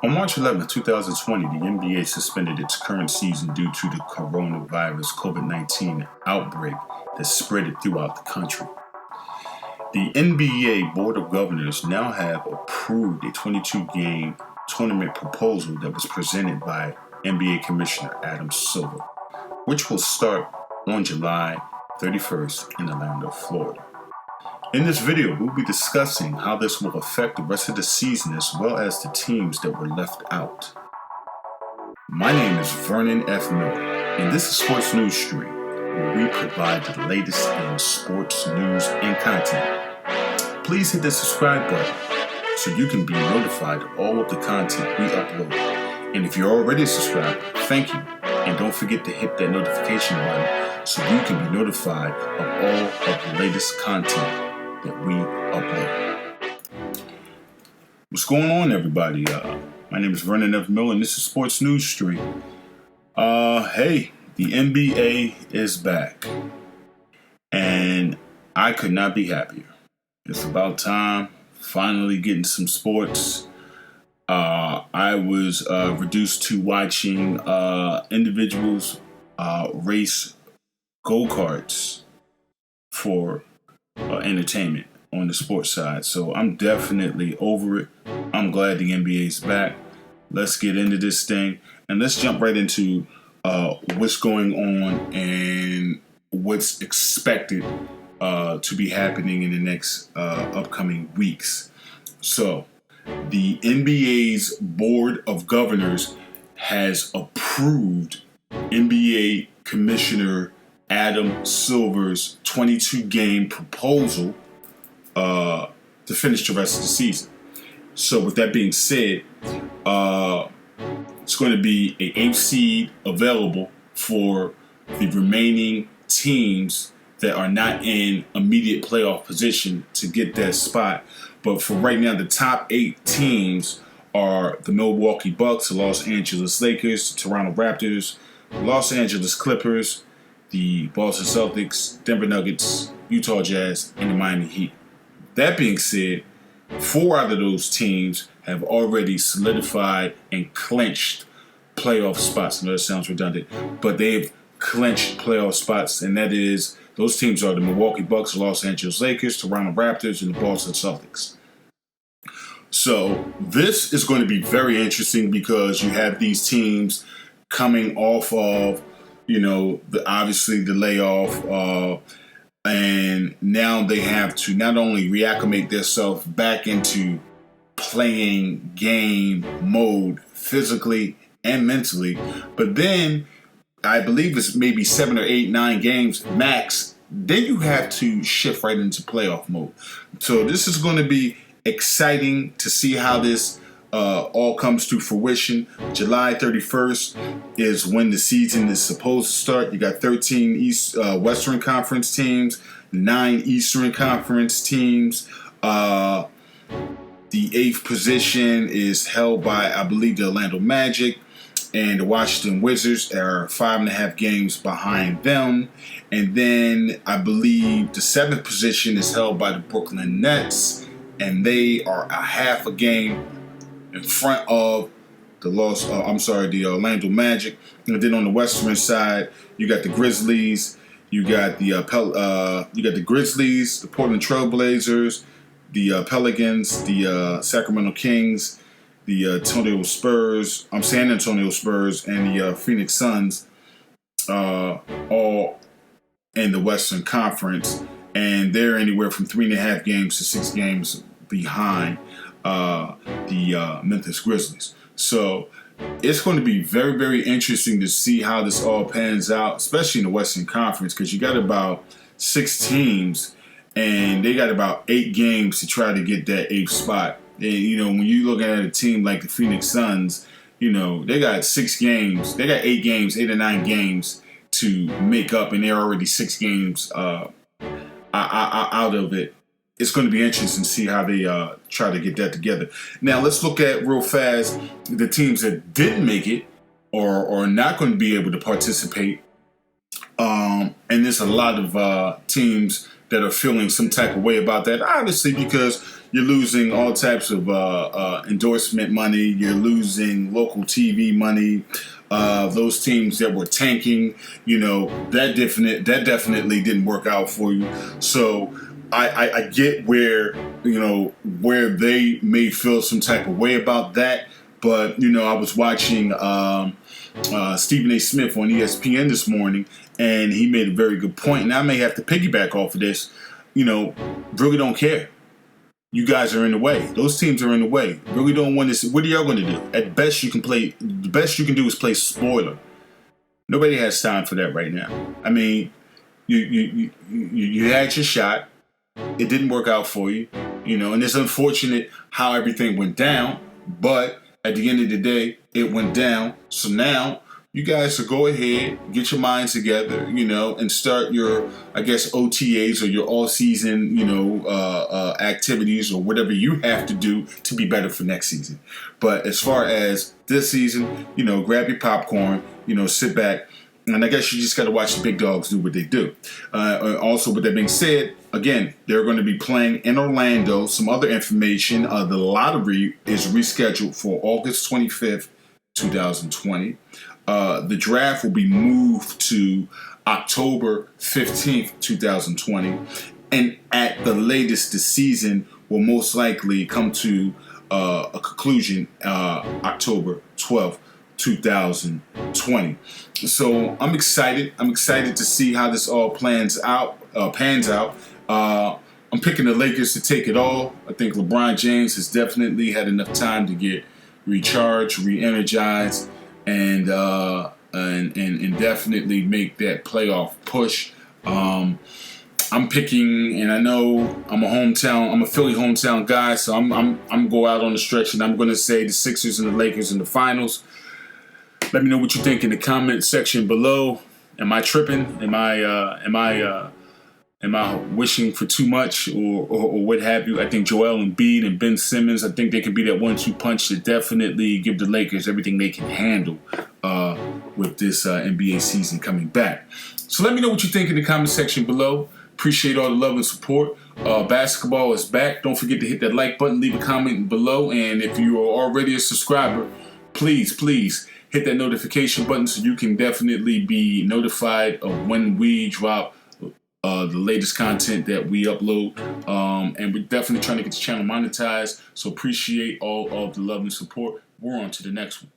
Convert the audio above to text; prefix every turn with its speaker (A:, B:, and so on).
A: On March 11, 2020, the NBA suspended its current season due to the coronavirus COVID-19 outbreak that spread throughout the country. The NBA Board of Governors now have approved a 22-game tournament proposal that was presented by NBA Commissioner Adam Silver, which will start on July 31st in Orlando, Florida. In this video, we'll be discussing how this will affect the rest of the season as well as the teams that were left out. My name is Vernon F. Miller, and this is Sports News Stream, where we provide the latest in sports news and content. Please hit the subscribe button so you can be notified of all of the content we upload. And if you're already subscribed, thank you. And don't forget to hit that notification button so you can be notified of all of the latest content that we upload. What's going on, everybody? My name is Vernon F. Miller, and this is Sports News Stream. Hey, the NBA is back, and I could not be happier. It's about time, finally getting some sports. I was reduced to watching individuals race go-karts for entertainment on the sports side. So I'm definitely over it. I'm glad the NBA is back. Let's get into this thing and let's jump right into what's going on and what's expected to be happening in the next upcoming weeks. So the NBA's Board of Governors has approved NBA Commissioner Adam Silver's 22-game proposal to finish the rest of the season. So with that being said, it's going to be an 8th seed available for the remaining teams that are not in immediate playoff position to get that spot. But for right now, the top 8 teams are the Milwaukee Bucks, the Los Angeles Lakers, the Toronto Raptors, Los Angeles Clippers, the Boston Celtics, Denver Nuggets, Utah Jazz, and the Miami Heat. That being said, 4 out of those teams have already solidified and clinched playoff spots. I know that sounds redundant, but they've clinched playoff spots, and that is, those teams are the Milwaukee Bucks, the Los Angeles Lakers, Toronto Raptors, and the Boston Celtics. So this is going to be very interesting because you have these teams coming off of, obviously the layoff, and now they have to not only reacclimate themselves back into playing game mode physically and mentally, but then I believe it's maybe 7 or 8, 9 games max. Then you have to shift right into playoff mode. So this is going to be exciting to see how this all comes to fruition. July 31st is when the season is supposed to start. You got 13 Western Conference teams, 9 Eastern Conference teams. The 8th position is held by, I believe, the Orlando Magic, and the Washington Wizards are 5.5 games behind them. And then I believe the 7th position is held by the Brooklyn Nets, and they are a half a game in front of the Orlando Magic. And then on the Western side, you got the Grizzlies, you got the Grizzlies, the Portland Trailblazers, the Pelicans, the Sacramento Kings, the San Antonio Spurs, and the Phoenix Suns, all in the Western Conference, and they're anywhere from 3.5 games to 6 games behind the Memphis Grizzlies. So it's going to be very, very interesting to see how this all pans out, especially in the Western Conference, because you got about 6 teams, and they got about 8 games to try to get that 8th spot. And, when you're looking at a team like the Phoenix Suns, they got 6 games. They got 8 games, 8 or 9 games to make up, and they're already 6 games out of it. It's going to be interesting to see how they try to get that together. Now, let's look at real fast the teams that didn't make it or are not going to be able to participate. And there's a lot of teams that are feeling some type of way about that. Obviously, because you're losing all types of endorsement money, you're losing local TV money. Those teams that were tanking, that definitely didn't work out for you. So I get where they may feel some type of way about that. But I was watching Stephen A. Smith on ESPN this morning, and he made a very good point. And I may have to piggyback off of this. Really don't care. You guys are in the way. Those teams are in the way. Really don't want to. What are y'all going to do? At best, you can play. The best you can do is play spoiler. Nobody has time for that right now. I mean, you had your shot. It didn't work out for you, and it's unfortunate how everything went down. But at the end of the day, it went down. So now you guys should go ahead, get your minds together, and start your, OTAs or your all-season, activities or whatever you have to do to be better for next season. But as far as this season, grab your popcorn, sit back, and I guess you just got to watch the big dogs do what they do. Also, with that being said, again, they're going to be playing in Orlando. Some other information, the lottery is rescheduled for August 25th, 2020. The draft will be moved to October 15th, 2020. And at the latest, the season will most likely come to a conclusion October 12th, 2020. So I'm excited. I'm excited to see how this all pans out. I'm picking the Lakers to take it all. I think LeBron James has definitely had enough time to get recharged, re-energized, and definitely make that playoff push. I'm picking, and I know I'm a Philly hometown guy, so I'm go out on the stretch, and I'm going to say the Sixers and the Lakers in the finals. Let me know what you think in the comment section below. Am I tripping? Am I wishing for too much or what have you? I think Joel Embiid and Ben Simmons, I think they can be that 1-2 punch to definitely give the Lakers everything they can handle with this NBA season coming back. So let me know what you think in the comment section below. Appreciate all the love and support. Basketball is back. Don't forget to hit that like button, leave a comment below. And if you are already a subscriber, please hit that notification button so you can definitely be notified of when we drop the latest content that we upload. And we're definitely trying to get the channel monetized. So appreciate all of the love and support. We're on to the next one.